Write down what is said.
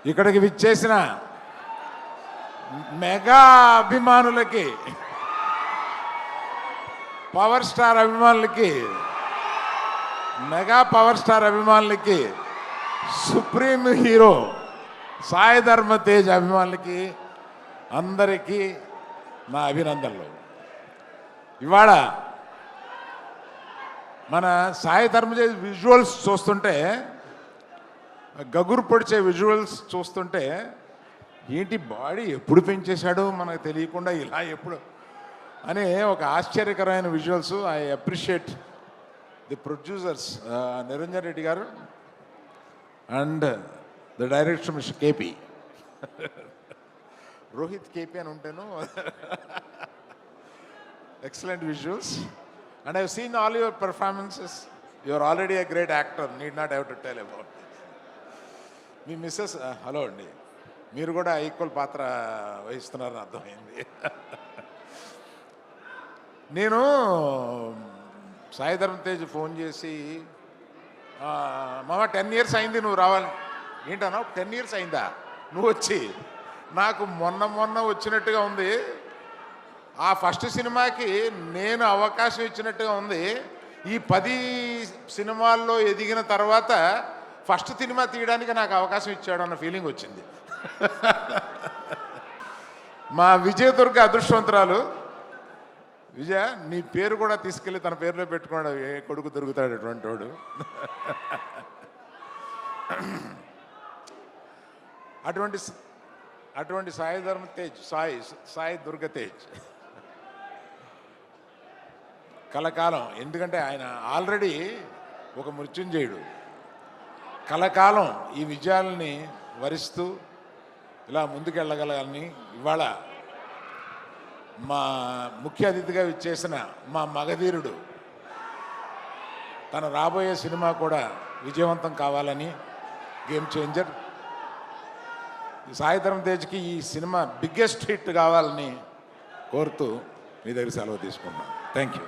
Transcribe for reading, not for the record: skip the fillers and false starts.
ఇక్కడికి విచ్చేసిన మెగా అభిమానులకి, పవర్ స్టార్ అభిమానులకి, మెగా పవర్ స్టార్ అభిమానులకి, సుప్రీం హీరో సాయి ధర్మ తేజ్ అభిమానులకి అందరికీ నా అభినందనలు. ఇవాళ మన సాయి ధర్మ తేజ్ విజువల్స్ చూస్తుంటే, గగురు పొడిచే విజువల్స్ చూస్తుంటే, ఏంటి బాడీ ఎప్పుడు పెంచేశాడో మనకు తెలియకుండా ఇలా ఎప్పుడు అనే ఒక ఆశ్చర్యకరమైన visuals. I appreciate the producers Niranjan Reddy గారు and the director mister KP, Rohit KP అని ఉంటాను. Excellent visuals and I have seen all your performances. You are already a great actor, need not have to tell about. మీ Mrs hello అండి, మీరు కూడా equal పాత్ర వహిస్తున్నారని అర్థమైంది. నేను సాయి ధర్మ తేజ్ ఫోన్ చేసి, మామ 10 years అయింది నువ్వు రావాలి. ఏంటన్నా 10 years అయిందా నువ్వు వచ్చి? నాకు మొన్న వచ్చినట్టుగా ఉంది. ఆ ఫస్ట్ సినిమాకి నేను అవకాశం ఇచ్చినట్టుగా ఉంది. ఈ 10 సినిమాల్లో ఎదిగిన తర్వాత ఫస్ట్ సినిమా తీయడానికి నాకు అవకాశం ఇచ్చాడు అన్న ఫీలింగ్ వచ్చింది. మా విజయదుర్గ అదృష్టవంతురాలు. విజయ, నీ పేరు కూడా తీసుకెళ్ళి తన పేరులో పెట్టుకున్నాడు, ఏ కొడుకు దొరుకుతాడు అటువంటి వాడు. అటువంటి సాయి ధర్మ తేజ్, సాయి దుర్గ తేజ్ కలకాలం. ఎందుకంటే ఆయన ఆల్రెడీ ఒక మృత్యుంజయుడు. కలకాలం ఈ విజయాలని వరిస్తూ ఇలా ముందుకెళ్ళగలని ఇవాళ మా ముఖ్య అతిథిగా విచ్చేసిన మా మగధీరుడు తన రాబోయే సినిమా కూడా విజయవంతం కావాలని, గేమ్ చేంజర్ సాయి ధరమ్ తేజ్కి ఈ సినిమా బిగ్గెస్ట్ హిట్ కావాలని కోరుతూ మీ దగ్గర సెలవు తీసుకున్నాను. Thank you.